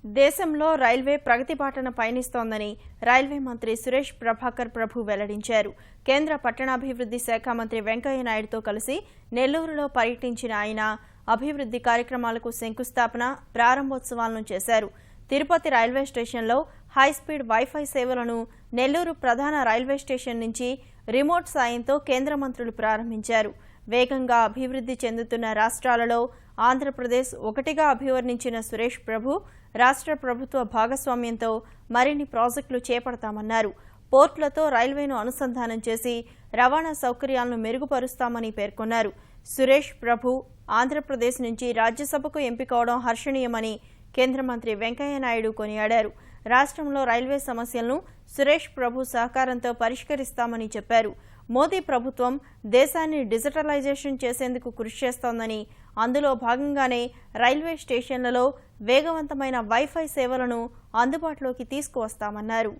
దేశంలో రైల్వే ప్రగతి బాటన పయనిస్తోందని రైల్వే మంత్రి సురేష్ ప్రభాకర్ ప్రభు వెల్లడించారు. కేంద్ర పట్టణాభివృద్ధి శాఖ మంత్రి వెంకయ్య నాయుడుతో కలిసి నెల్లూరులో పర్యటించిన ఆయన అభివృద్ధి కార్యక్రమాలకు శంకుస్థాపన, ప్రారంభోత్సవాలను చేశారు. తిరుపతి రైల్వే స్టేషన్లో హైస్పీడ్ వైఫై సేవలను నెల్లూరు ప్రధాన రైల్వే స్టేషన్ నుంచి రిమోట్ సాయంతో కేంద్ర మంత్రులు ప్రారంభించారు. వేగంగా అభివృద్ధి చెందుతున్న రాష్ట్రాలలో ఆంధ్రప్రదేశ్ ఒకటిగా అభివర్ణించిన సురేష్ ప్రభు రాష్ట్ర ప్రభుత్వ భాగస్వామ్యంతో మరిన్ని ప్రాజెక్టులు చేపడతామన్నారు. పోర్టులతో రైల్వేను అనుసంధానం చేసి రవాణా సౌకర్యాలను మెరుగుపరుస్తామని పేర్కొన్నారు. సురేష్ ప్రభు ఆంధ్రప్రదేశ్ నుంచి రాజ్యసభకు ఎంపికవడం హర్షణీయమని కేంద్ర మంత్రి వెంకయ్య నాయుడు కొనియాడారు. రాష్ట్రంలో రైల్వే సమస్యలను సురేష్ ప్రభు సహకారంతో పరిష్కరిస్తామని చెప్పారు. మోదీ ప్రభుత్వం దేశాన్ని డిజిటలైజేషన్ చేసేందుకు కృషి చేస్తోందని, అందులో భాగంగానే రైల్వే స్టేషన్లలో వేగవంతమైన వైఫై సేవలను అందుబాటులోకి తీసుకువస్తామన్నారు.